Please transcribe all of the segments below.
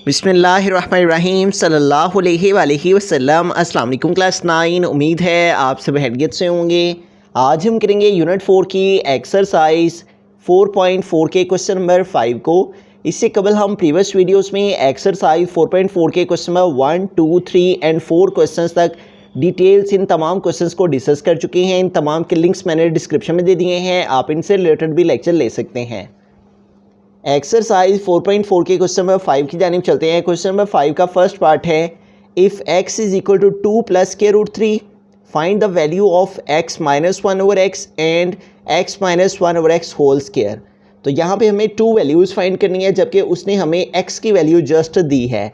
बिस्मिल्लाहिर्रहमानिर्रहीम सल्लल्लाहु अलैहि वसल्लम। अस्सलाम वालेकुम क्लास 9। उम्मीद है आप सब हैरियत से होंगे। आज हम करेंगे यूनिट 4 की एक्सरसाइज 4.4 के क्वेश्चन नंबर 5 को। इससे कबल हम प्रीवियस वीडियोस में एक्सरसाइज 4.4 के क्वेश्चन नंबर 1, 2, 3 एंड 4 क्वेश्चंस तक डिटेल्स इन तमाम क्वेश्चंस को डिस्कस कर चुके हैं। इन तमाम के लिंक्स मैंने डिस्क्रिप्शन में दे दिए हैं, आप इनसे रिलेटेड भी लेक्चर ले सकते हैं। एक्सरसाइज 4.4 के क्वेश्चन नंबर 5 की जानिब चलते हैं। क्वेश्चन नंबर 5 का फर्स्ट पार्ट है, if x is equal to 2 plus के root 3 find the value of x minus 1 over x and x minus 1 over x whole square. तो यहाँ पे हमें 2 वैल्यूज़ फाइंड करनी है, जबकि उसने हमें x की वैल्यू जस्ट दी है।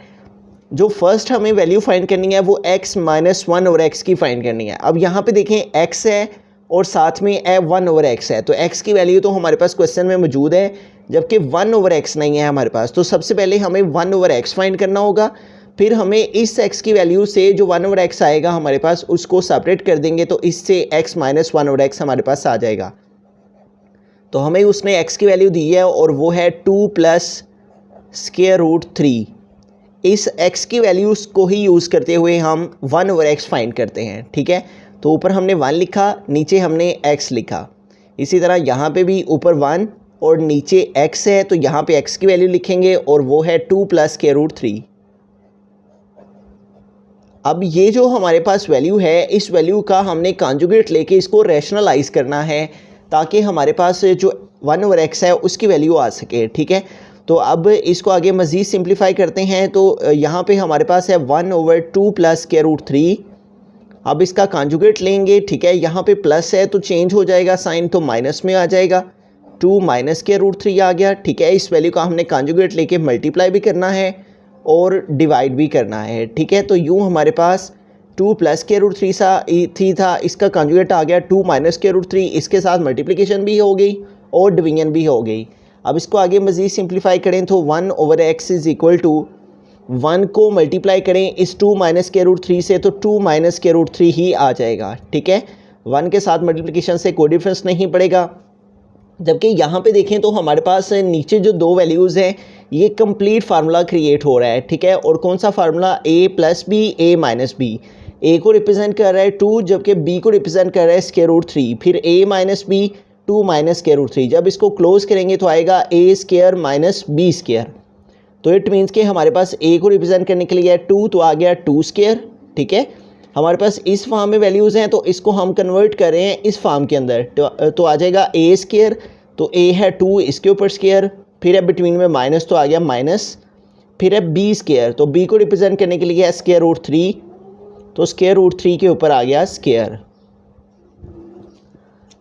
जो फर्स्ट हमें वैल्यू फाइंड करनी है वो x माइनस 1 ओवर x की फाइंड करनी है। अब यहाँ पे देखें x है और साथ में 1 ओवर x है, तो x की वैल्यू तो हमारे पास क्वेश्चन में मौजूद है, जबकि 1 ओवर x नहीं है हमारे पास। तो सबसे पहले हमें 1 ओवर x फाइंड करना होगा, फिर हमें इस x की वैल्यू से जो 1 ओवर x आएगा हमारे पास उसको सेपरेट कर देंगे, तो इससे x माइनस 1 ओवर x हमारे पास आ जाएगा। तो हमें उसने x की वैल्यू दी है और वो है 2 प्लस स्क्वायर रूट 3। इस x की वैल्यूज़ को ही यूज़ करते हुए हम 1 ओवर x फाइंड करते हैं। ठीक है, तो ऊपर हमने 1 लिखा, नीचे हमने x लिखा। इसी तरह यहाँ पे भी ऊपर 1 और नीचे x है, तो यहाँ पे x की वैल्यू लिखेंगे और वो है 2 प्लस स्क्वायर रूट 3। अब ये जो हमारे पास वैल्यू है, इस वैल्यू का हमने कॉन्जुगेट लेके इसको रैशनलाइज करना है, ताकि हमारे पास जो 1 ओवर x है उसकी वैल्यू आ सके। ठीक है, तो अब इसको आगे मज़ीद सिंप्लीफाई करते हैं। तो यहाँ पे हमारे पास है 1 ओवर 2 प्लस स्क्वायर रूट 3। अब इसका कॉन्जुगेट लेंगे। ठीक है, यहाँ पे प्लस है तो चेंज हो जाएगा साइन, तो माइनस में आ जाएगा, 2 माइनस स्क्वायर रूट 3 आ गया। ठीक है, इस वैल्यू का हमने कॉन्जुगेट लेके मल्टीप्लाई भी करना है और डिवाइड भी करना है। ठीक है, तो यूँ हमारे पास 2 प्लस स्क्वायर रूट 3 था, इसका कॉन्जुगेट आ गया 2 माइनस स्क्वायर रूट 3, इसके साथ मल्टीप्लिकेशन भी हो गई और डिवीजन भी हो गई। अब इसको आगे मज़ीद सिंप्लीफाई करें तो 1 over x is equal to 1 को मल्टीप्लाई करें इस 2 माइनस स्क्वायर रूट 3 से, तो 2 माइनस स्क्वायर रूट 3 ही आ जाएगा। ठीक है, 1 के साथ मल्टीप्लिकेशन से कोई डिफरेंस नहीं पड़ेगा। जबकि यहाँ पे देखें तो हमारे पास नीचे जो 2 वैल्यूज़ हैं ये कंप्लीट फार्मूला क्रिएट हो रहा है। ठीक है, और कौन सा formula, a plus B A minus B. A को रिप्रेजेंट कर रहा है 2, जबकि b को रिप्रेजेंट कर रहा है स्क्वायर रूट 3, फिर a minus b 2 minus square root 3। जब इसको क्लोज करेंगे तो आएगा a square minus b square. तो इट मीन्स कि हमारे पास a को रिप्रेजेंट करने के लिए है 2, तो आ गया 2 स्क्वायर। ठीक है, हमारे पास इस फॉर्म में वैल्यूज़ हैं, तो इसको हम कन्वर्ट कर रहे हैं इस फॉर्म के अंदर, तो आ जाएगा a स्क्वायर, तो a है 2, इसके ऊपर स्क्वायर, फिर है बिटवीन में माइनस, तो आ गया माइनस, फिर है b स्क्वायर, तो b को रिप्रेजेंट करने के लिए है स्क्वायर रूट 3, तो स्क्वायर रूट 3 के ऊपर आ गया स्क्वायर।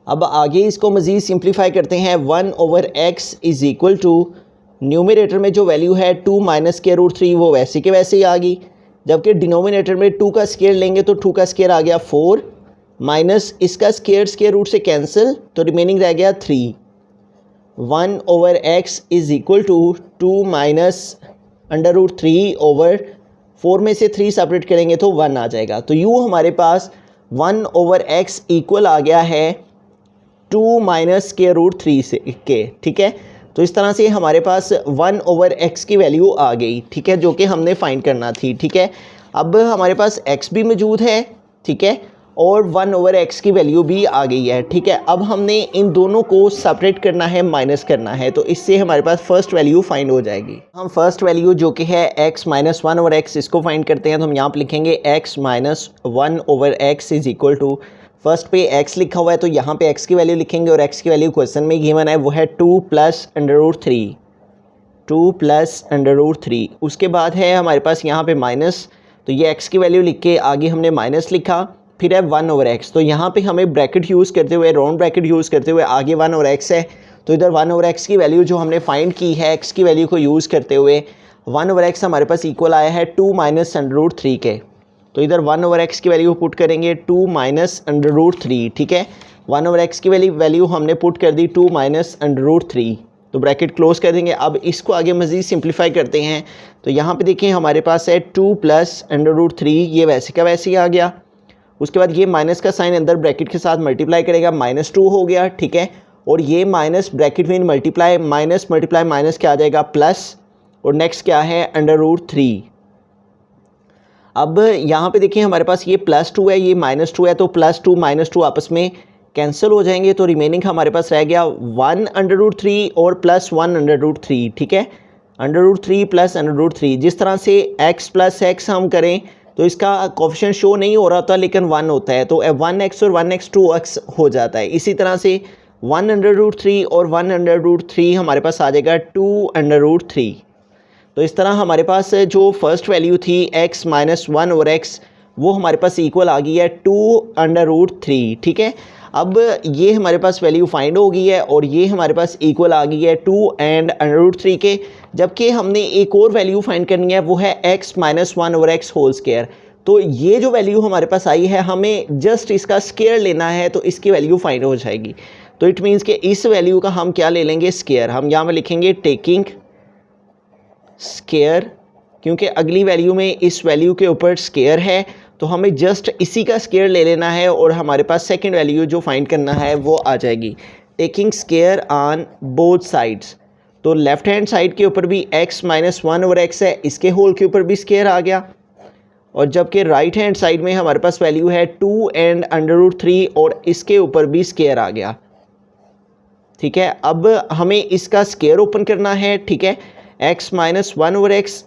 अब आगे इसको मज़ीद सिंप्लीफाई करते हैं। 1 over x is equal to, numerator में जो वैल्यू है 2 माइनस स्क्वायर रूट 3 वो वैसे के वैसे ही आ गई, जबकि डिनोमिनेटर में 2 का स्क्वायर लेंगे तो 2 का स्क्वायर आ गया 4, माइनस इसका स्क्वायर रूट से कैंसिल, तो रिमेनिंग रह गया 3। 1 over x is equal to 2 minus under root 3 over 4 में से 3 सेपरेट करेंगे तो 1 आ जाएगा। तो यूँ हमारे पास 1 ओवर x इक्वल आ गया है 2 माइनस स्क्वायर रूट 3 से के। ठीक है, तो इस तरह से हमारे पास 1 ओवर x की वैल्यू आ गई। ठीक है, जो कि हमने फाइंड करना थी। ठीक है, अब हमारे पास x भी मौजूद है। ठीक है, और 1 ओवर x की वैल्यू भी आ गई है। ठीक है, अब हमने इन दोनों को सेपरेट करना है, माइनस करना है, तो इससे हमारे पास फर्स्ट वैल्यू फाइंड हो जाएगी। हम फर्स्ट वैल्यू जो कि है x माइनस 1 ओवर x, इसको फाइंड करते हैं। तो हम यहाँ पर लिखेंगे x minus 1 over x is equal to, first पे x लिखा हुआ है तो यहाँ पे x की वैल्यू लिखेंगे, और x की वैल्यू क्वेश्चन में गिवन है वो है 2 plus under root 3, 2 plus under root 3। उसके बाद है हमारे पास यहाँ पे माइनस, तो ये x की वैल्यू लिख के आगे हमने माइनस लिखा, फिर है 1 ओवर x, तो यहाँ पे हमें ब्रैकेट यूज़ करते हुए, राउंड ब्रैकेट यूज़ करते हुए आगे 1 ओवर x है, तो इधर 1 ओवर x की वैल्यू जो हमने फाइंड की है x की वैल्यू को यूज़ करते हुए 1 ओवर x हमारे पास इक्वल आया है 2 माइनस अंडर रूट 3 के। तो इधर 1 ओवर x की वैल्यू पुट करेंगे 2 माइनस अंडर रूट 3। ठीक है, 1 ओवर x की वैल्यू हमने पुट कर दी 2 माइनस अंडर रूट 3, तो ब्रैकेट क्लोज कर देंगे। अब इसको आगे मज़ीद सिंप्लीफाई करते हैं, तो यहाँ पे देखें हमारे पास है 2 प्लस अंडर रूट 3, ये वैसे का वैसे ही आ गया। उसके बाद ये माइनस का साइन अंदर ब्रैकेट के साथ मल्टीप्लाई करेगा, -2 हो गया। ठीक है, और ये माइनस ब्रैकेट में मल्टीप्लाई, माइनस मल्टीप्लाई माइनस क्या आ जाएगा प्लस, और नेक्स्ट क्या है √3। अब यहाँ पे देखिए हमारे पास ये +2 है, ये -2 है, तो +2 -2 आपस में कैंसिल हो जाएंगे, तो रिमेनिंग हमारे पास रह गया 1 √3 और +1 √3। ठीक है, √3 + √3। जिस तरह से x + x हम करें तो इसका कोफिशिएंट शो नहीं हो रहा होता लेकिन 1 होता है, तो 1x और 1x 2x हो जाता है। इसी तरह से 1 √3 और 1 √3 हमारे पास आ जाएगा 2 √3। तो इस तरह हमारे पास जो फर्स्ट वैल्यू थी x - 1/x वो हमारे पास इक्वल आ गई है 2 √3। ठीक है, अब ये हमारे पास वैल्यू फाइंड हो गई है और ये हमारे पास इक्वल आ गई है 2 एंड √3 के। जबकि हमने एक और वैल्यू फाइंड करनी है, वो है x - 1/x होल स्क्वायर। तो ये जो वैल्यू हमारे पास आई है हमें जस्ट इसका स्क्वायर लेना है, तो इसकी वैल्यू फाइंड हो जाएगी। तो इट मीन्स कि इस वैल्यू का हम क्या ले लेंगे, स्क्वायर। हम यहाँ पर लिखेंगे टेकिंग स्क्वायर, क्योंकि अगली वैल्यू में इस वैल्यू के ऊपर स्क्वायर है, तो हमें जस्ट इसी का स्क्वायर ले लेना है और हमारे पास सेकंड वैल्यू जो फाइंड करना है वो आ जाएगी। Taking square on both sides, तो लेफ्ट हैंड साइड के ऊपर भी x - 1/x है, इसके होल के ऊपर भी स्क्वायर आ गया, और जबकि राइट हैंड साइड में हमारे पास वैल्यू है 2 एंड √3 और इसके ऊपर भी स्क्वायर आ गया। ठीक है, अब हमें इसका स्क्वायर ओपन करना है। ठीक है, x - 1/x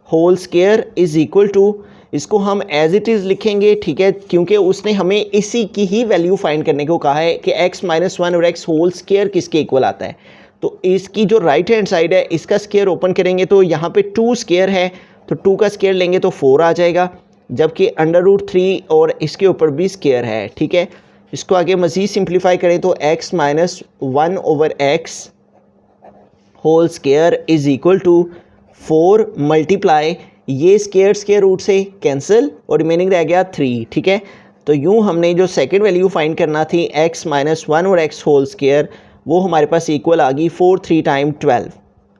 whole square is equal to, इसको हम एज इट इज़ लिखेंगे। ठीक है, क्योंकि उसने हमें इसी की ही वैल्यू फाइंड करने को कहा है कि x - 1/x होल स्क्वायर किसके इक्वल आता है। तो इसकी जो राइट हैंड साइड है इसका स्क्वायर ओपन करेंगे तो यहाँ पे 2 स्क्वायर है, तो 2 का स्क्वायर लेंगे तो 4 आ जाएगा, जबकि √3 और इसके ऊपर भी स्क्वायर है। ठीक है, इसको आगे मज़ीद सिंप्लीफाई करें तो x - 1/x whole square is equal to 4 multiply, ये स्क्वायर रूट से कैंसिल और रिमेनिंग रह गया 3। ठीक है, तो यूँ हमने जो सेकंड वैल्यू फाइंड करना थी x - 1/x होल स्क्वायर, वो हमारे पास इक्वल आ गई 4 3 टाइम 12,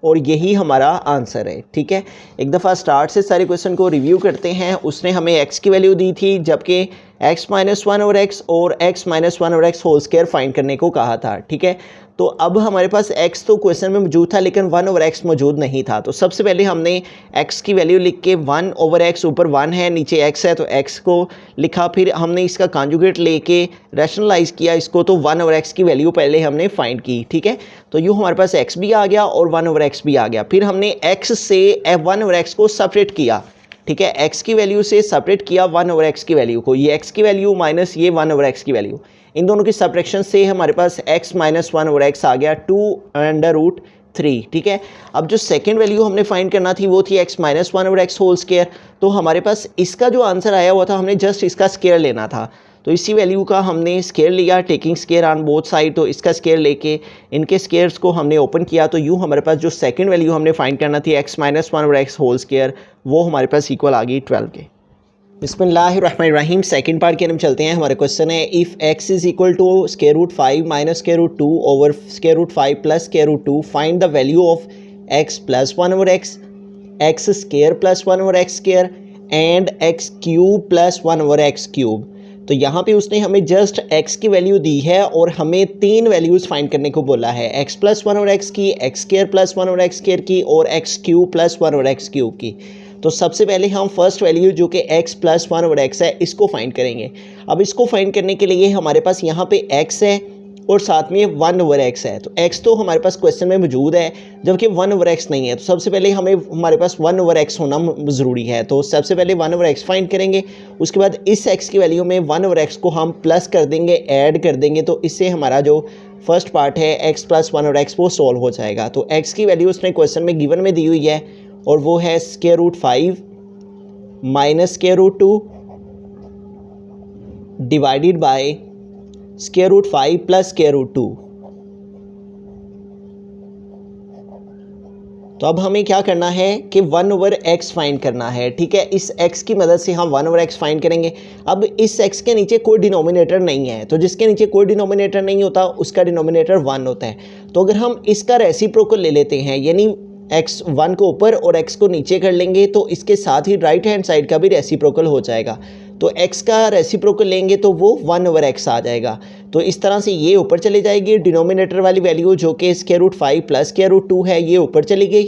और यही हमारा आंसर है। ठीक है, एक दफ़ा स्टार्ट से सारे क्वेश्चन को रिव्यू करते हैं। उसने हमें x की वैल्यू दी थी, जबकि x - 1/x और x - 1/x whole square find करने को कहा था। ठीक है, तो अब हमारे पास x तो क्वेश्चन में मौजूद था लेकिन 1/x मौजूद नहीं था, तो सबसे पहले हमने x की वैल्यू लिख के 1/x, ऊपर 1 है नीचे x है तो x को लिखा, फिर हमने इसका कॉन्जुगेट लेके रैशनलाइज किया इसको, तो 1/x की वैल्यू पहले हमने फाइंड की। ठीक है, तो यूँ हमारे पास x भी आ गया और 1/x भी आ गया। फिर हमने x से 1/x को सेपरेट किया। ठीक है, x की वैल्यू से सेपरेट किया 1/x की वैल्यू को, ये x की वैल्यू माइनस ये 1/x की वैल्यू, इन दोनों की सब्ट्रैक्शन से हमारे पास x - 1/x आ गया 2 √3। ठीक है, अब जो सेकंड वैल्यू हमने फाइंड करना थी वो थी x - 1/x होल स्क्वायर, तो हमारे पास इसका जो आंसर आया हुआ था हमने जस्ट इसका स्क्वायर लेना था, तो इसी वैल्यू का हमने स्क्वायर लिया, taking square on both side, तो इसका स्क्वायर लेके इनके स्क्वायर्स को हमने ओपन किया, तो यूँ हमारे पास जो सेकंड वैल्यू हमने फाइंड करना थी x - 1/x होल स्क्वायर, वो हमारे पास इक्वल आ गई 12 के। बिस्मिल्लाहिर्रहमानिर्रहीम, सेकंड पार्ट की हम चलते हैं। हमारे क्वेश्चन है if x is equal to √5 - √2 over √5 + √2 find the value of x + 1/x, x square + 1/x square and x cube + 1/x cube. तो यहाँ पे उसने हमें जस्ट x की वैल्यू दी है और हमें 3 वैल्यूज़ फाइंड करने को बोला है, x + 1/x की, x स्क्वायर + 1/x स्क्वायर की और x क्यूब + 1/x क्यूब की। तो सबसे पहले हम फर्स्ट वैल्यू जो कि x + 1/x है इसको फाइंड करेंगे। अब इसको फाइंड करने के लिए हमारे पास यहाँ पे x है और साथ में 1/x है, तो x तो हमारे पास क्वेश्चन में मौजूद है जबकि 1/x नहीं है, तो सबसे पहले हमारे पास 1/x होना ज़रूरी है, तो सबसे पहले 1/x फाइंड करेंगे। उसके बाद इस x की वैल्यू में 1/x को हम प्लस कर देंगे, ऐड कर देंगे, तो इससे हमारा जो फर्स्ट पार्ट है x + 1/x वो सॉल्व हो जाएगा। तो x की वैल्यू उसने क्वेश्चन में गिवन में दी हुई है और वो है √5 - √2 डिवाइडेड बाय √5 + √2। तो अब हमें क्या करना है कि 1/x फाइंड करना है। ठीक है, इस x की मदद से हम 1/x फाइंड करेंगे। अब इस x के नीचे कोई डिनोमिनेटर नहीं है, तो जिसके नीचे कोई डिनोमिनेटर नहीं होता उसका डिनोमिनेटर 1 होता है। तो अगर हम इसका रेसिप्रोकल ले लेते हैं, यानी x 1 को ऊपर और x को नीचे कर लेंगे, तो इसके साथ ही राइट हैंड साइड का भी रेसिप्रोकल हो जाएगा। तो x का रेसिप्रोकल लेंगे तो वो 1/x आ जाएगा। तो इस तरह से ये ऊपर चली जाएगी, डिनोमिनेटर वाली वैल्यू जो कि √5 + √2 है ये ऊपर चली गई।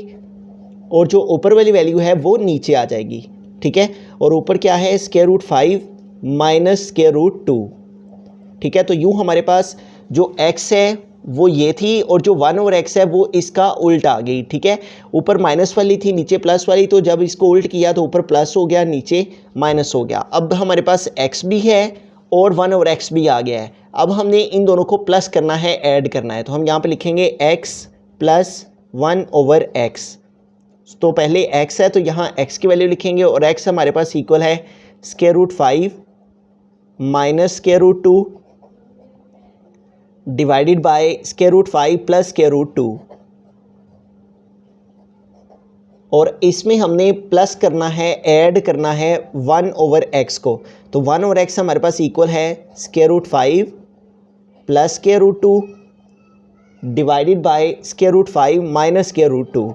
और जो ऊपर वाली वैल्यू है वो नीचे आ जाएगी, ठीक है। और ऊपर क्या है, square root 5 minus square root 2, ठीक है। तो यूँ हमारे पास जो x है वो ये थी और जो 1 ओवर x है वो इसका उल्ट आ गई, ठीक है। ऊपर माइनस वाली थी, नीचे प्लस वाली, तो जब इसको उल्ट किया तो ऊपर प्लस हो गया, नीचे माइनस हो गया। अब हमारे पास x भी है और 1 ओवर x भी आ गया है। अब हमने इन दोनों को प्लस करना है, ऐड करना है, तो हम यहाँ पे लिखेंगे x प्लस 1 ओवर x। तो पहले x है तो यहाँ x की वैल्यू लिखेंगे और x हमारे पास इक्वल है square root 5 minus square root 2 divided by square root 5 plus square root 2। और इसमें हमने प्लस करना है, ऐड करना है 1 ओवर x को। तो 1 ओवर x हमारे पास इक्वल है square root 5 plus square root 2 divided by square root 5 minus square root 2।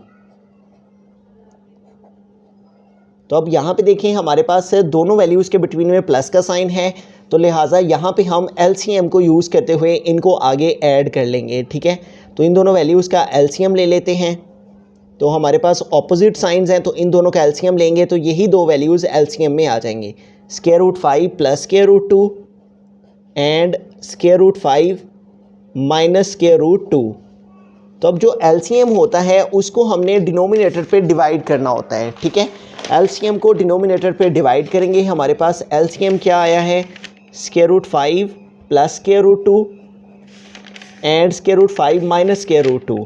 तो अब यहाँ पे देखें हमारे पास दोनों वैल्यूज़ के बिटवीन में प्लस का साइन है, तो लिहाजा यहाँ पे हम LCM को यूज़ करते हुए इनको आगे ऐड कर लेंगे, ठीक है। तो इन दोनों वैल्यूज़ का LCM ले लेते हैं। तो हमारे पास ऑपोजिट साइंस हैं, तो इन दोनों का LCM लेंगे तो यही दो वैल्यूज़ LCM में आ जाएंगे, square root 5 plus square root 2 and square root 5 minus square root 2। तो अब जो LCM होता है उसको हमने डिनोमिनेटर पे डिवाइड करना होता है, ठीक है। LCM को डिनोमिनेटर पे डिवाइड करेंगे, हमारे पास LCM क्या आया है, square root 5 plus square root 2 and square root 5 minus square root 2।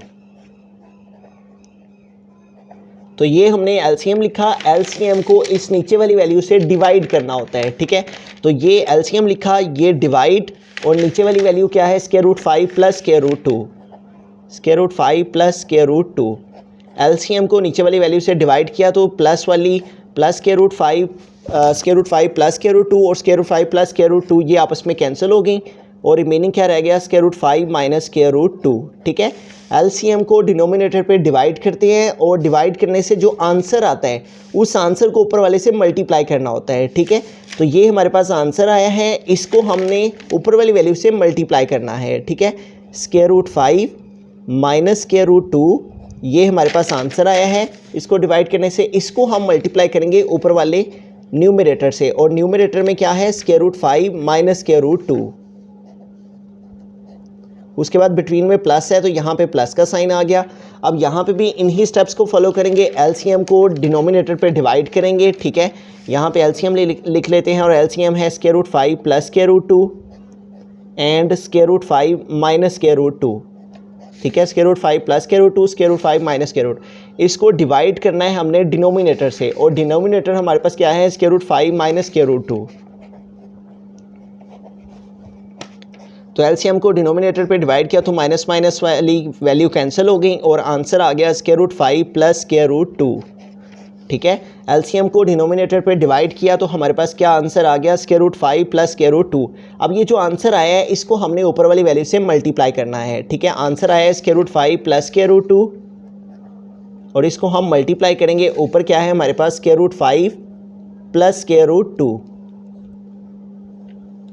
तो ये हमने LCM लिखा, LCM को इस नीचे वाली वैल्यू से डिवाइड करना होता है, ठीक है। तो ये LCM लिखा, ये डिवाइड, और नीचे वाली वैल्यू क्या है, square root 5 plus square root 2, square root 5 plus square root 2। LCM को नीचे वाली वैल्यू से डिवाइड किया तो प्लस वाली plus square root 5 square root 5 plus square root 2 और square root 5 plus square root 2 ये आपस में कैंसिल हो गई और रिमेनिंग क्या रह गया, square root 5 minus square root 2, ठीक है। LCM को डिनोमिनेटर पे डिवाइड करते हैं और डिवाइड करने से जो आंसर आता है उस आंसर को ऊपर वाले से मल्टीप्लाई करना होता है, ठीक है। तो ये हमारे पास आंसर आया है, इसको हमने ऊपर वाली वैल्यू से मल्टीप्लाई करना है, ठीक है। Square root 5 minus square root 2 ये हमारे पास आंसर आया है। इसको डिवाइड करने से इसको हम मल्टीप्लाई करेंगे ऊपर वाले न्यूमरेटर से, और न्यूमरेटर में क्या है, square root 5 minus square root 2। उसके बाद बिटवीन में प्लस है तो यहाँ पे प्लस का साइन आ गया। अब यहाँ पे भी इन्हीं स्टेप्स को फॉलो करेंगे, LCM को डिनोमिनेटर पे डिवाइड करेंगे, ठीक है। यहाँ पे LCM लिख लेते हैं और LCM है square root 5 plus square root 2 and square root 5 minus square root 2, ठीक है। Square root 5 plus square root 2, square root 5 minus square root, इसको डिवाइड करना है हमने डिनोमिनेटर से, और डिनोमिनेटर हमारे पास क्या है, square root 5 minus square root 2। तो LCM को डिनोमिनेटर पे डिवाइड किया तो माइनस माइनस वाली वैल्यू कैंसिल हो गई और आंसर आ गया square root 5 plus square root 2, ठीक है। LCM को डिनोमिनेटर पे डिवाइड किया तो हमारे पास क्या आंसर आ गया, square root 5 plus square root 2। अब ये जो आंसर आया है इसको हमने ऊपर वाली वैल्यू से मल्टीप्लाई करना है, ठीक है। आंसर आया है square root 5 plus square root 2 और इसको हम मल्टीप्लाई करेंगे, ऊपर क्या है हमारे पास, square root 5 plus square root 2।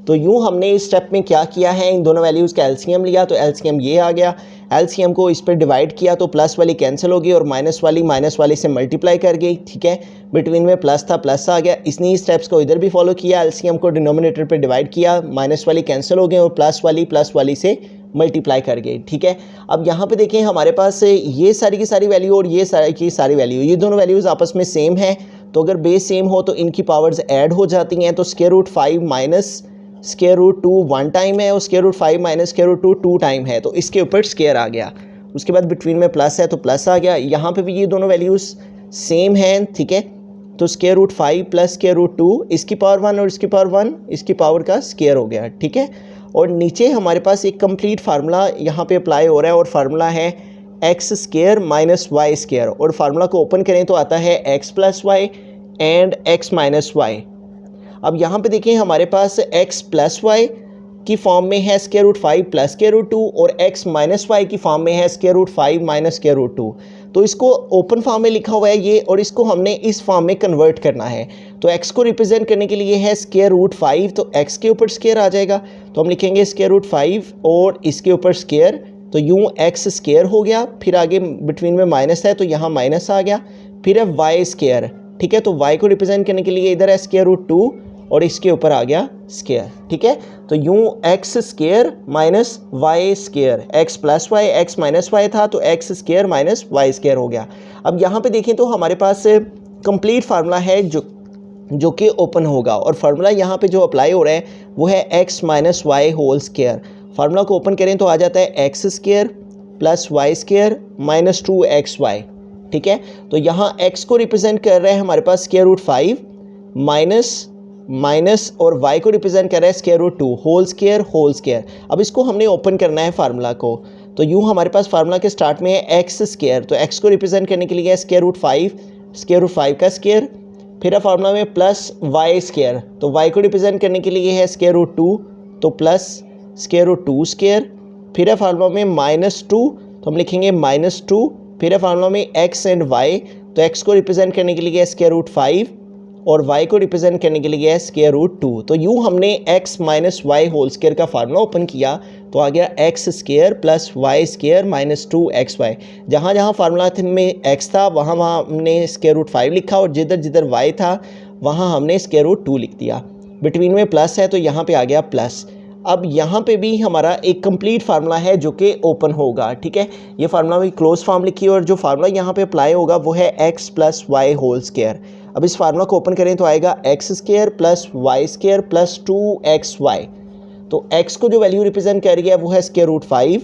तो यूँ हमने इस स्टेप में क्या किया है, इन दोनों वैल्यूज़ का LCM लिया तो LCM ये आ गया। LCM को इस पर डिवाइड किया तो प्लस वाली कैंसिल हो गई और माइनस वाली से मल्टीप्लाई कर गई, ठीक है। बिटवीन में प्लस था, प्लस आ गया। इन्हीं स्टेप्स को इधर भी फॉलो किया, LCM को डिनोमिनेटर पे डिवाइड किया, माइनस वाली कैंसिल हो गई और प्लस वाली से मल्टीप्लाई कर गई, ठीक है। अब यहाँ पे देखें हमारे पास ये सारी की सारी वैल्यू और ये सारी की सारी वैल्यू, ये दोनों वैल्यूज़ आपस में सेम है, तो अगर बेस सेम हो तो इनकी पावर्स ऐड हो जाती हैं। तो square root 5 minus square root 2 1 time है और square root 5 minus square root 2 2 time है, तो इसके ऊपर स्क्वायर आ गया। उसके बाद बिटवीन में प्लस है तो प्लस आ गया। यहाँ पे भी ये दोनों वैल्यूज़ सेम हैं, ठीक है। तो square root 5 plus square root 2, इसकी पावर 1 और इसकी पावर 1, इसकी पावर का स्क्वायर हो गया, ठीक है। और नीचे हमारे पास एक कंप्लीट फार्मूला यहाँ पे अप्लाई हो रहा है और फार्मूला है x square minus y square, और फार्मूला को ओपन करें तो आता है x plus y and x minus y. अब यहाँ पे देखें हमारे पास x प्लस वाई की फॉर्म में है square root 5 plus square root 2 और x माइनस वाई की फॉर्म में है square root 5 minus square root 2। तो इसको ओपन फॉर्म में लिखा हुआ है ये, और इसको हमने इस फॉर्म में कन्वर्ट करना है। तो x को रिप्रेजेंट करने के लिए है स्क्वायर रूट 5, तो x के ऊपर स्क्वायर आ जाएगा, तो हम लिखेंगे स्क्वायर रूट 5 और इसके ऊपर स्क्वायर, तो यूँ x स्क्वायर हो गया। फिर आगे बिटवीन में माइनस है तो यहाँ माइनस आ गया, फिर है वाई स्केयर, ठीक है। तो वाई को रिप्रेजेंट करने के लिए इधर है स्केयर रूट 2 और इसके ऊपर आ गया स्केयर, ठीक है। तो यूं x square minus y square, x plus y x minus y था तो x square minus y square हो गया। अब यहाँ पे देखें तो हमारे पास कंप्लीट फार्मूला है जो कि ओपन होगा, और फार्मूला यहाँ पे जो अप्लाई हो रहा है वो है x minus y whole square. Formula को ओपन करें तो आ जाता है x square plus y square minus 2xy, ठीक है। तो यहाँ x को रिप्रेजेंट कर रहा है हमारे पास स्क्वायर रूट 5 माइनस और y को रिप्रेजेंट कर रहा है स्क्वायर रूट 2 होल स्क्वायर। अब इसको हमने ओपन करना है फार्मूला को, तो यूँ हमारे पास फार्मूला के स्टार्ट में है एक्स स्क्वायर, तो x को रिप्रेजेंट करने के लिए है स्क्वायर रूट 5 का स्क्वायर, फिर फार्मूला में प्लस वाई स्क्वायर, तो y को रिप्रेजेंट करने के लिए है स्क्वायर रूट 2 तो प्लस स्क्वायर रूट 2 स्क्वायर, फिर है फार्मूला में -2 तो हम लिखेंगे -2, फिर है फार्मूला में x एंड y, तो x को रिप्रेजेंट करने के लिए है स्क्वायर रूट 5 और y को रिप्रेजेंट करने के लिए है स्क्वायर रूट 2। तो यूँ हमने x minus y whole square का फार्मूला ओपन किया तो आ गया x square plus y square minus 2xy। जहाँ जहाँ फार्मूला में x था वहाँ वहाँ हमने स्क्वायर रूट 5 लिखा और जिधर जिधर y था वहाँ हमने स्क्वायर रूट 2 लिख दिया। बिटवीन में प्लस है तो यहाँ पे आ गया प्लस। अब यहाँ पे भी हमारा एक कंप्लीट फार्मूला है जो कि ओपन होगा, ठीक है। ये फार्मूला भी क्लोज फॉर्म लिखी है और जो फार्मूला यहाँ पे अप्लाई होगा वो है x plus y whole square. अब इस फार्मूला को ओपन करें तो आएगा x square plus y square plus 2xy। तो x को जो वैल्यू रिप्रेजेंट कर रही है वो है स्क्वायर रूट 5,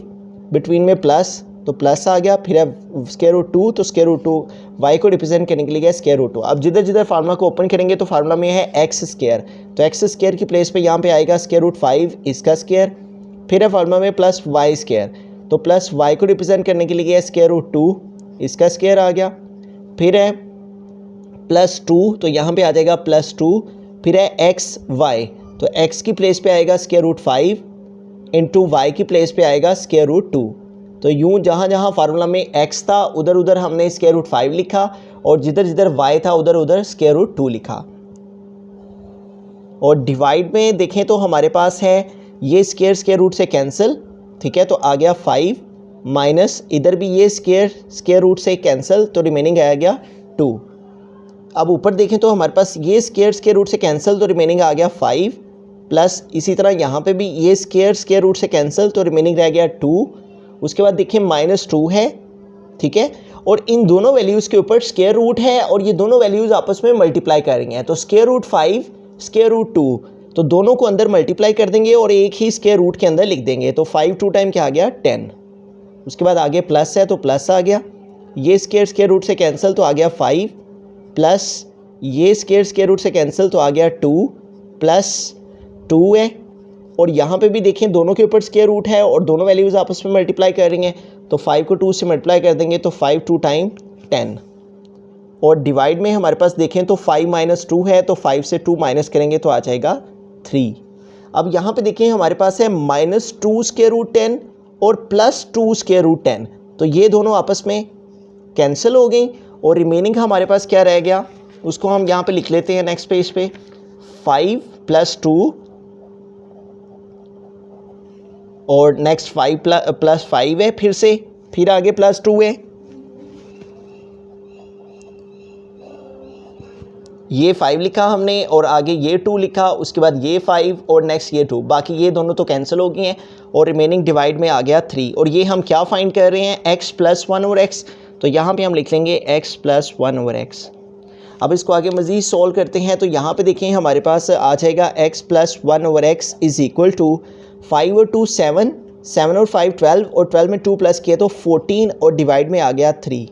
बिटवीन में प्लस तो प्लस आ गया, फिर है स्क्वायर रूट 2 तो स्क्वायर रूट 2, y को रिप्रेजेंट करने के लिए है स्क्वायर रूट 2। अब जिधर जिधर फार्मूला को ओपन करेंगे तो फार्मूला में है एक्स स्क्वायर, तो एक्स स्क्वायर की प्लेस पे यहाँ पे आएगा स्क्वायर रूट 5 इसका स्क्वायर, फिर है फार्मूला में प्लस वाई स्क्वायर, तो प्लस y को रिप्रेजेंट करने के लिए है स्क्वायर रूट 2 इसका स्क्वायर आ गया, फिर है प्लस 2 तो यहाँ पे आ जाएगा प्लस 2, फिर है एक्स वाई, तो x की प्लेस पे आएगा स्क्वायर रूट 5 इंटू वाई की प्लेस पे आएगा स्क्वायर रूट 2। तो यूँ जहाँ जहाँ फार्मूला में x था उधर उधर हमने स्क्वायर रूट 5 लिखा और जिधर जिधर y था उधर उधर स्क्वायर रूट 2 लिखा। और डिवाइड में देखें तो हमारे पास है ये स्क्वायर रूट से कैंसिल, ठीक है, तो आ गया 5 माइनस इधर भी ये स्क्वायर रूट से कैंसिल तो रिमेनिंग आ गया 2। अब ऊपर देखें तो हमारे पास ये स्क्वायर रूट से कैंसिल तो रिमेनिंग आ गया 5 प्लस इसी तरह यहाँ पे भी ये स्क्वायर रूट से कैंसिल तो रिमेनिंग रह गया 2। उसके बाद देखिए -2 है, ठीक है, और इन दोनों वैल्यूज़ के ऊपर स्क्वायर रूट है और ये दोनों वैल्यूज़ आपस में मल्टीप्लाई करेंगे, तो स्क्वायर रूट 5 स्क्वायर रूट 2 तो दोनों को अंदर मल्टीप्लाई कर देंगे और एक ही स्क्वायर रूट के अंदर लिख देंगे, तो 5 2 टाइम क्या आ गया 10। उसके बाद आगे प्लस है तो प्लस आ गया, ये स्क्वायर रूट से कैंसिल तो आ गया 5 प्लस ये स्क्वायर रूट से कैंसिल तो आ गया 2 प्लस 2 है, और यहाँ पे भी देखें दोनों के ऊपर स्क्वायर रूट है और दोनों वैल्यूज़ आपस में मल्टीप्लाई कर रही हैं, तो 5 को 2 से मल्टीप्लाई कर देंगे तो 5 2 टाइम 10। और डिवाइड में हमारे पास देखें तो 5 माइनस 2 है तो 5 से 2 माइनस करेंगे तो आ जाएगा 3। अब यहाँ पे देखें हमारे पास है -2 स्क्वायर रूट 10 और +2 स्क्वायर रूट 10, तो ये दोनों आपस में कैंसिल हो गई और रिमेनिंग हमारे पास क्या रह गया उसको हम यहाँ पे लिख लेते हैं नेक्स्ट पेज पे, 5 + 2 और नेक्स्ट 5 + 5 है, फिर आगे +2 है, ये 5 लिखा हमने और आगे ये 2 लिखा, उसके बाद ये 5 और नेक्स्ट ये 2, बाकी ये दोनों तो कैंसिल हो गई हैं और रिमेनिंग डिवाइड में आ गया 3। और ये हम क्या फाइंड कर रहे हैं x + 1 ओवर x, तो यहाँ पे हम लिख लेंगे x + 1 ओवर x। अब इसको आगे मज़ीद सॉल्व करते हैं तो यहाँ पे देखें हमारे पास आ जाएगा x + 1 ओवर x = 5 और 2 7, 7 और 5 12 और 12 में 2 प्लस किया तो 14 और डिवाइड में आ गया 3,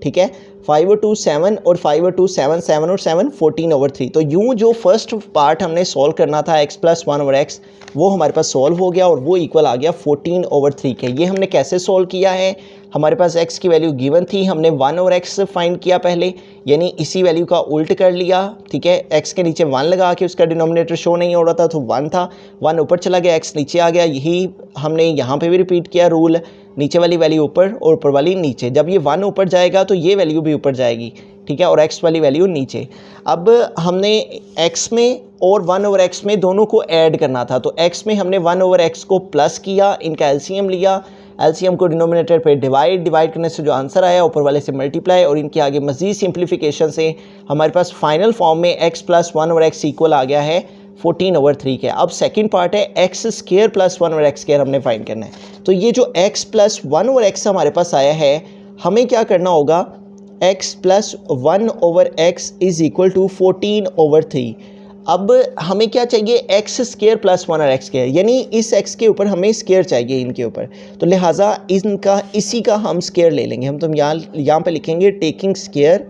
ठीक है। 5 और 2 7 और 5 और 2 7, 7 और 7 14 ओवर 3। तो यूँ जो फर्स्ट पार्ट हमने सॉल्व करना था x + 1 ओवर x वो हमारे पास सॉल्व हो गया और वो इक्वल आ गया 14 ओवर 3 के। ये हमने कैसे सॉल्व किया है, हमारे पास x की वैल्यू गिवन थी, हमने 1 ओवर x फाइंड किया पहले, यानी इसी वैल्यू का उल्ट कर लिया, ठीक है। x के नीचे 1 लगा के उसका डिनोमिनेटर शो नहीं हो रहा था तो 1 था, 1 ऊपर चला गया, x नीचे आ गया। यही हमने यहाँ पे भी रिपीट किया रूल, नीचे वाली वैल्यू ऊपर और ऊपर वाली नीचे। जब ये 1 ऊपर जाएगा तो ये वैल्यू भी ऊपर जाएगी, ठीक है, और x वाली वैल्यू नीचे। अब हमने x में और 1 ओवर x में दोनों को ऐड करना था, तो x में हमने 1 ओवर x को प्लस किया, इनका एलसीएम लिया, एलसीएम को डिनोमिनेटर पे डिवाइड करने से जो आंसर आया ऊपर वाले से मल्टीप्लाई, और इनके आगे मजीद सिंप्लीफिकेशन से हमारे पास फाइनल फॉर्म में x + 1 और x इक्वल आ गया है 14/3 के। अब सेकंड पार्ट है x² + 1 और x² हमने फाइंड करना है। तो ये जो x + 1 और x हमारे पास आया है, हमें क्या करना होगा, x + 1/x = 14/3। अब हमें क्या चाहिए, x² + 1 और x², यानी इस x के ऊपर हमें स्क्वायर चाहिए इनके ऊपर, तो लिहाजा इनका इसी का हम स्क्वायर ले लेंगे। हम तो यहाँ पे लिखेंगे taking square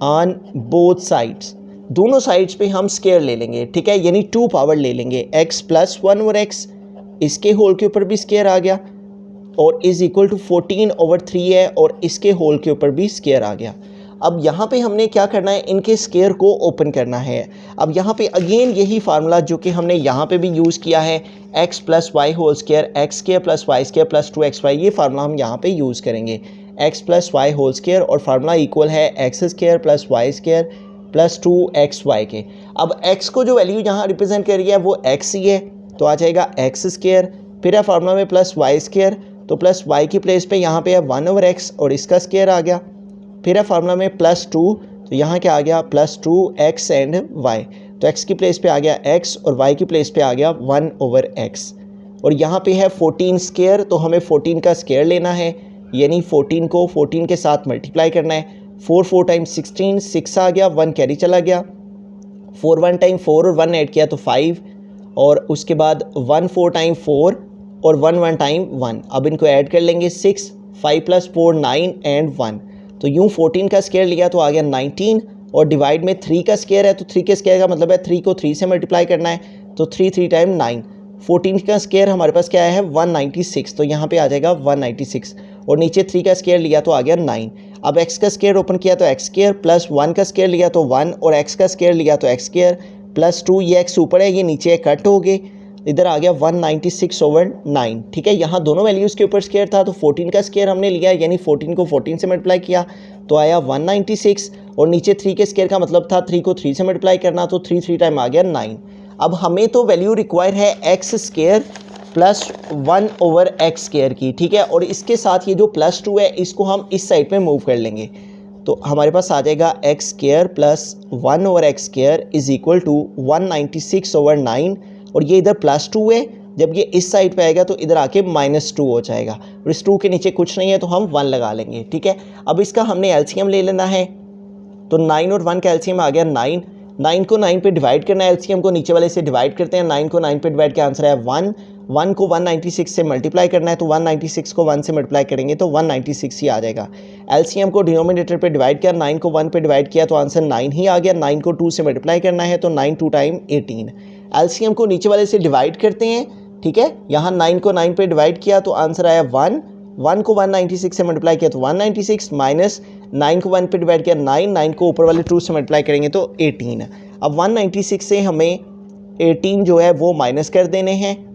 on both sides, दोनों साइड्स पे हम स्क्वायर ले लेंगे, ठीक है, यानी 2 पावर ले लेंगे। x + 1 और x, इसके होल के ऊपर भी स्क्वायर आ गया और = 14/3 है, और इसके होल के ऊपर भी स्क्वायर आ गया। अब यहाँ पे हमने क्या करना है, इनके स्क्वायर को ओपन करना है। अब यहाँ पे अगेन यही फार्मूला जो कि हमने यहाँ पे भी यूज़ किया है, x + y² x² + y² + 2xy, ये फार्मूला हम यहाँ पे यूज़ करेंगे, x + y² और फार्मूला इक्वल है x² + y² + 2xy के। अब x को जो वैल्यू यहाँ रिप्रेजेंट कर रही है वो x ही है, तो आ जाएगा x², फिर है फार्मूला में +y², तो +y की प्लेस पे यहाँ पे है 1/x और इसका स्क्वायर आ गया, फिर है फार्मूला में +2, तो यहाँ क्या आ गया, +2x एंड y, तो x की प्लेस पे आ गया x और y की प्लेस पे आ गया 1/x, और यहाँ पे है 14², तो हमें 14 का स्क्वायर लेना है, यानी 14 को 14 के साथ मल्टीप्लाई करना है। 4 4 टाइम्स 16, 6 आ गया, 1 कैरी चला गया, 4 1 टाइम 4 और 1 ऐड किया तो 5, और उसके बाद 1 4 टाइम 4 और 1 1 टाइम 1। अब इनको ऐड कर लेंगे 6, 5 + 4 9 एंड 1, तो यूँ 14 का स्क्वायर लिया तो आ गया 19, और डिवाइड में 3 का स्क्वायर है, तो 3 के स्क्वायर का मतलब है 3 को 3 से मल्टीप्लाई करना है, तो 3 3 टाइम 9, 14 का स्क्वायर हमारे पास क्या है 196, तो यहाँ पे आ जाएगा 196, और नीचे 3 का स्क्वायर लिया तो आ गया 9। अब x का स्क्वायर ओपन किया तो x² + 1 का स्क्वायर लिया तो 1, और x का स्क्वायर लिया तो x² + 2, ये x ऊपर है ये नीचे कट हो गए, इधर आ गया 196/9, ठीक है। यहाँ दोनों वैल्यूज़ के ऊपर स्क्वायर था, तो 14 का स्क्वायर हमने लिया, यानी 14 को 14 से मल्टीप्लाई किया तो आया 196, और नीचे 3 के स्क्वायर का मतलब था 3 को 3 से मल्टीप्लाई करना, तो 3 3 टाइम आ गया 9। अब हमें तो वैल्यू रिक्वायर है x² + 1/x² की, ठीक है, और इसके साथ ये जो +2 है इसको हम इस साइड पे मूव कर लेंगे, तो हमारे पास आ जाएगा x² + 1/x² = 196/9, और ये इधर +2 है, जब ये इस साइड पे आएगा तो इधर आके -2 हो जाएगा, और इस 2 के नीचे कुछ नहीं है तो हम 1 लगा लेंगे, ठीक है। अब इसका हमने एलसीएम ले लेना है, तो 9 और 1 का एलसीएम आ गया 9, 9 को 9 पे डिवाइड करना है, एलसीएम को नीचे वाले से डिवाइड करते हैं, 9 को 9 पे डिवाइड किया आंसर है 1, 1 को 196 से मल्टीप्लाई करना है, तो 196 को 1 से मल्टीप्लाई करेंगे तो 196 ही आ जाएगा। एलसीएम को डिनोमिनेटर पे डिवाइड किया, 9 को 1 पे डिवाइड किया तो आंसर 9 ही आ गया, 9 को 2 से मल्टीप्लाई करना है, तो 9 2 टाइम 18। एलसीएम को नीचे वाले से डिवाइड करते हैं, ठीक है, यहाँ 9 को 9 पे डिवाइड किया तो आंसर आया 1, 1 को 196 से मल्टीप्लाई किया तो 196, माइनस 9 को 1 पे डिवाइड किया 9, 9 को ऊपर वाले 2 से मल्टीप्लाई करेंगे तो 18। अब 196 से हमें 18 जो है वो माइनस कर देने हैं,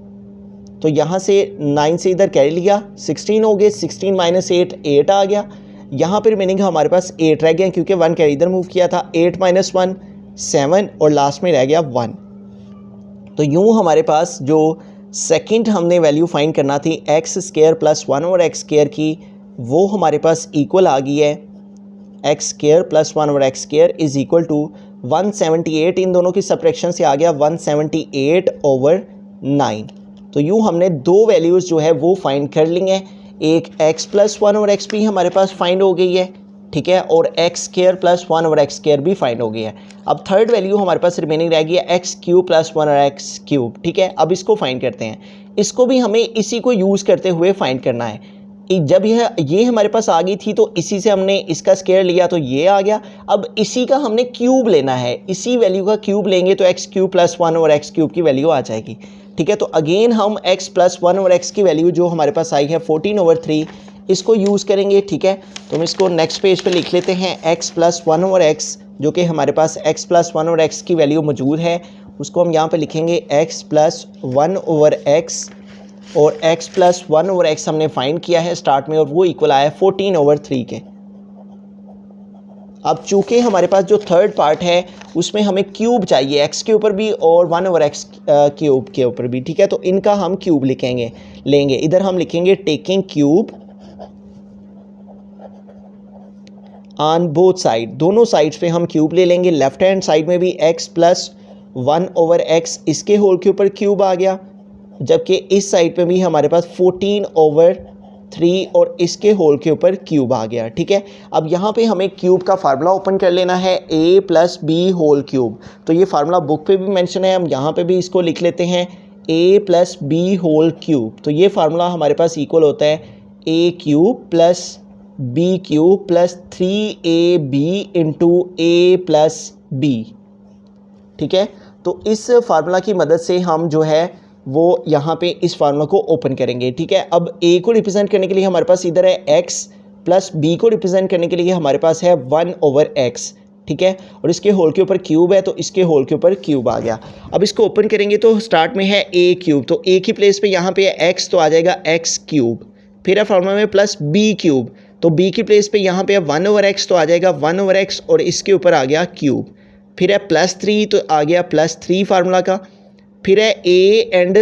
तो यहाँ से 9 से इधर कैरी लिया 16 हो गए, 16 - 8 8 आ गया, यहाँ पर मीनिंग हमारे पास 8 रह गया क्योंकि 1 कैरी इधर मूव किया था, 8 - 1 7, और लास्ट में रह गया 1। तो यूँ हमारे पास जो सेकंड हमने वैल्यू फाइंड करना थी x² + 1/x² की, वो हमारे पास इक्वल आ गई है x² + 1/x² = 178, इन दोनों की सब्ट्रैक्शन से आ गया 178/9। तो यूँ हमने दो वैल्यूज़ जो है वो फाइंड कर ली हैं, एक x + 1/x भी हमारे पास फाइंड हो गई है, ठीक है, और x² + 1/x² भी फाइंड हो गई है। अब थर्ड वैल्यू हमारे पास रिमेनिंग रह गई है x³ + 1/x³, ठीक है। अब इसको फाइंड करते हैं, इसको भी हमें इसी को यूज़ करते हुए फाइंड करना है। जब ये हमारे पास आ गई थी तो इसी से हमने इसका स्क्वायर लिया तो ये आ गया, अब इसी का हमने क्यूब लेना है, इसी वैल्यू का क्यूब लेंगे तो x³ + 1/x³ की वैल्यू आ जाएगी, ठीक है। तो अगेन हम x + 1/x की वैल्यू जो हमारे पास आई है 14/3, इसको यूज़ करेंगे, ठीक है। तो हम इसको नेक्स्ट पेज पे लिख लेते हैं, x + 1/x, जो कि हमारे पास x + 1/x की वैल्यू मौजूद है, उसको हम यहाँ पे लिखेंगे x + 1/x, और x + 1/x हमने फाइंड किया है स्टार्ट में, और वो इक्वल आया है 14/3 के। अब चूँकि हमारे पास जो थर्ड पार्ट है उसमें हमें क्यूब चाहिए एक्स के ऊपर भी और 1/x क्यूब के ऊपर भी, ठीक है। तो इनका हम क्यूब लेंगे। इधर हम लिखेंगे taking cube on both side, दोनों साइड्स पे हम क्यूब ले लेंगे। लेफ्ट हैंड साइड में भी x प्लस 1/x इसके होल के ऊपर क्यूब आ गया, जबकि इस साइड पे भी हमारे पास 14/3 और इसके होल के ऊपर क्यूब आ गया, ठीक है। अब यहाँ पे हमें क्यूब का फार्मूला ओपन कर लेना है a plus B whole cube. तो ये फार्मूला बुक पे भी मेंशन है, हम यहाँ पे भी इसको लिख लेते हैं a plus B whole cube. तो ये फार्मूला हमारे पास इक्वल होता है a cube plus b cube plus 3ab into a plus b, ठीक है। तो इस फार्मूला की मदद से हम जो है वो यहाँ पे इस फार्मूला को ओपन करेंगे, ठीक है। अब a को रिप्रेजेंट करने के लिए हमारे पास इधर है x प्लस b को रिप्रेजेंट करने के लिए हमारे पास है 1/x, ठीक है। और इसके होल के ऊपर क्यूब है तो इसके होल के ऊपर क्यूब आ गया। अब इसको ओपन करेंगे तो स्टार्ट में है a क्यूब, तो a की प्लेस पे यहाँ पे है x तो आ जाएगा x क्यूब। फिर है फार्मूला में प्लस b क्यूब, तो b की प्लेस पे यहाँ पे है 1/x तो आ जाएगा 1/x और इसके ऊपर आ गया क्यूब। फिर है प्लस 3 तो आ गया प्लस 3 फार्मूला का। फिर है a एंड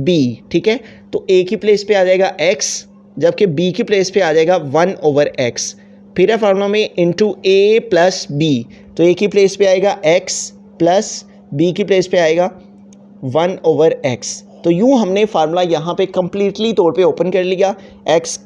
b, ठीक है। तो a की प्लेस पे आ जाएगा x जबकि b की प्लेस पे आ जाएगा 1/x। फिर है फार्मूला में इंटू a प्लस b, तो a की प्लेस पे आएगा x प्लस b की प्लेस पे आएगा 1/x। तो यूँ हमने फार्मूला यहाँ पे कम्प्लीटली तौर पे ओपन कर लिया। x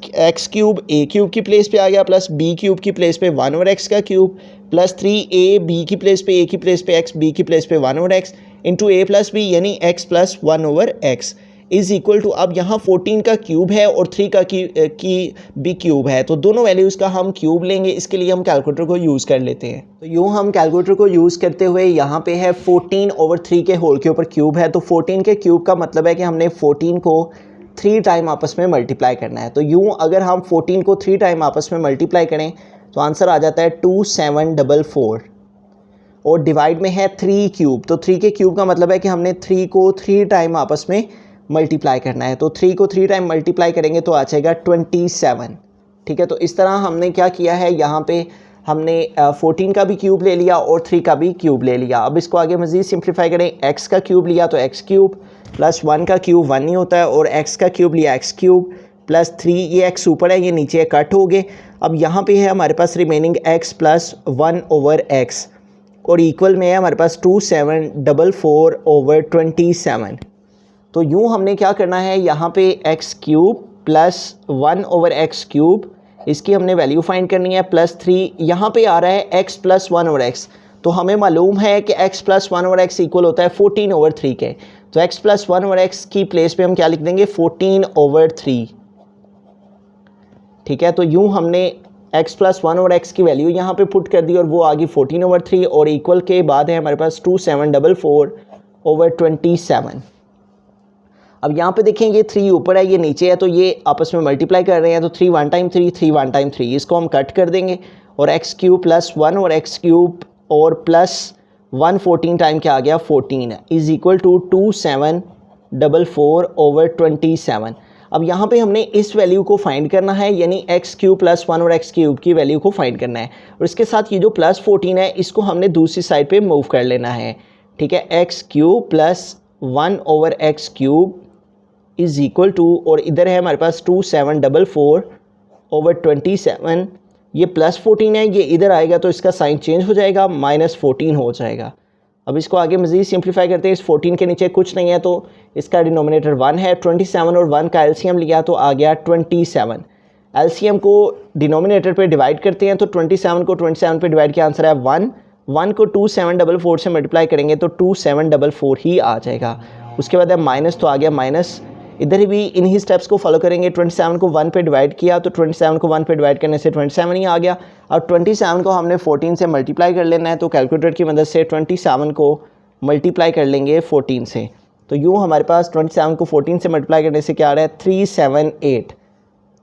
क्यूब a क्यूब की प्लेस पे आ गया प्लस b क्यूब की प्लेस पे 1/x का क्यूब प्लस 3a b की प्लेस पे a की प्लेस पे x b की प्लेस पे 1/x into a plus b यानी x plus 1/x is equal to, अब यहाँ 14 का क्यूब है और 3 का की भी क्यूब है, तो दोनों वैल्यूज़ का हम क्यूब लेंगे। इसके लिए हम कैलकुलेटर को यूज़ कर लेते हैं। तो यूँ हम कैलकुलेटर को यूज़ करते हुए यहाँ पे है 14/3 के होल के ऊपर क्यूब है, तो 14 के क्यूब का मतलब है कि हमने 14 को 3 टाइम आपस में मल्टीप्लाई करना है। तो यूँ अगर हम 14 को 3 टाइम आपस में मल्टीप्लाई करें तो आंसर आ जाता है 2744 और डिवाइड में है 3 क्यूब, तो 3 के क्यूब का मतलब है कि हमने 3 को 3 टाइम आपस में मल्टीप्लाई करना है। तो 3 को 3 टाइम मल्टीप्लाई करेंगे तो आ जाएगा 27, ठीक है। तो इस तरह हमने क्या किया है, यहाँ पे हमने 14 का भी क्यूब ले लिया और 3 का भी क्यूब ले लिया। अब इसको आगे मज़ीद सिंप्लीफाई करें, x का क्यूब लिया तो x क्यूब प्लस 1 का क्यूब 1 ही होता है और x का क्यूब लिया x क्यूब प्लस 3, ये x ऊपर है ये नीचे कट हो गए। अब यहाँ पे है हमारे पास रिमेनिंग x प्लस 1/x और इक्वल में है हमारे पास 2744/27। तो यूँ हमने क्या करना है, यहाँ पे x cube plus 1/x cube इसकी हमने वैल्यू फाइंड करनी है प्लस 3, यहाँ पे आ रहा है x प्लस 1/x, तो हमें मालूम है कि x प्लस 1/x इक्वल होता है 14/3 के। तो x प्लस 1/x की प्लेस पे हम क्या लिख देंगे 14/3, ठीक है। तो यूँ हमने x प्लस 1/x की वैल्यू यहाँ पे पुट कर दी और वो आ गई 14/3 और इक्वल के बाद है हमारे पास 2744/27। अब यहाँ पे देखें ये 3 ऊपर है ये नीचे है, तो ये आपस में मल्टीप्लाई कर रहे हैं, तो 3 1 टाइम 3 3 1 टाइम 3 इसको हम कट कर देंगे और x क्यूब प्लस 1 और x क्यूब और प्लस 1 14 टाइम क्या आ गया 14 इज़ इक्वल टू 2744/27। अब यहाँ पे हमने इस वैल्यू को फाइंड करना है, यानी x क्यूब प्लस 1 और x क्यूब की वैल्यू को फाइंड करना है और इसके साथ ये जो प्लस 14 है इसको हमने दूसरी साइड पे मूव कर लेना है, ठीक है। x cube plus 1/x cube is equal to, और इधर है हमारे पास 2744/27, ये प्लस 14 है ये इधर आएगा तो इसका साइन चेंज हो जाएगा -14 हो जाएगा। अब इसको आगे मज़ीद सिंप्लीफाई करते हैं, इस 14 के नीचे कुछ नहीं है तो इसका डिनोमिनेटर 1 है, 27 और 1 का एलसीएम लिया तो आ गया 27। एलसीएम को डिनोमिनेटर पे डिवाइड करते हैं तो 27 को 27 पे डिवाइड किया आंसर है 1, 1 को 2744 से मल्टीप्लाई करेंगे तो 2744 ही आ जाएगा। उसके बाद है माइनस, तो आ गया माइनस, इधर भी इन्हीं स्टेप्स को फॉलो करेंगे। 27 को 1 पे डिवाइड किया तो 27 को 1 पे डिवाइड करने से 27 ही आ गया। अब 27 को हमने 14 से मल्टीप्लाई कर लेना है, तो कैलकुलेटर की मदद से 27 को मल्टीप्लाई कर लेंगे 14 से। तो यूँ हमारे पास 27 को 14 से मल्टीप्लाई करने से क्या आ रहा है 378,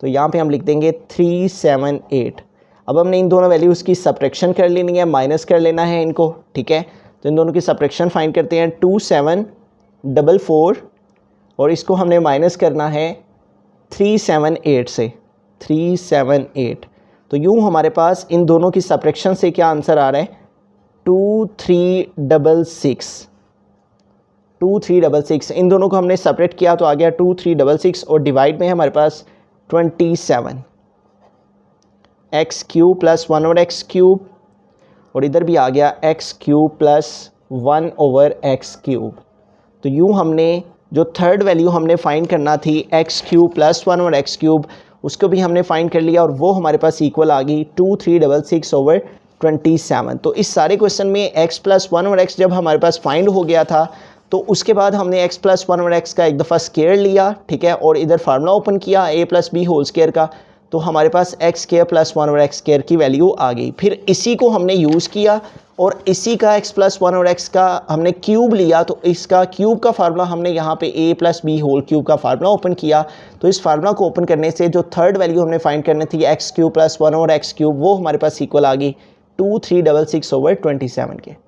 तो यहाँ पे हम लिख देंगे 378। अब हमने इन दोनों वैल्यूज़ की सब्ट्रैक्शन कर लेनी है, माइनस कर लेना है इनको, ठीक है। तो इन दोनों की सब्ट्रैक्शन फाइंड करते हैं 2744 और इसको हमने माइनस करना है 378 से, 378। तो यूँ हमारे पास इन दोनों की सब्ट्रैक्शन से क्या आंसर आ रहा है 2366। 2366 इन दोनों को हमने सेपरेट किया तो आ गया 2366 और डिवाइड में हमारे पास 27 x cube plus 1 over x cube और इधर भी आ गया x cube plus 1 over x cube. तो यूँ हमने जो थर्ड वैल्यू हमने फाइंड करना थी x cube plus 1 over x cube उसको भी हमने फाइंड कर लिया और वो हमारे पास इक्वल आ गई 2366 ओवर 27। तो इस सारे क्वेश्चन में x प्लस 1 ओवर x जब हमारे पास फाइंड हो गया था तो उसके बाद हमने x प्लस 1 ओवर x का एक दफ़ा स्क्वायर लिया, ठीक है, और इधर फार्मूला ओपन किया a plus B whole square का, तो हमारे पास X square plus 1 over X square की वैल्यू आ गई। फिर इसी को हमने यूज़ किया और इसी का x प्लस 1 ओवर x का हमने क्यूब लिया, तो इसका क्यूब का फार्मूला हमने यहाँ पे a plus B whole cube का फार्मूला ओपन किया। तो इस फार्मूला को ओपन करने से जो थर्ड वैल्यू हमने फाइंड करनी थी x cube plus 1 over x cube वो हमारे पास इक्वल आ गई 2366 ओवर 27 के।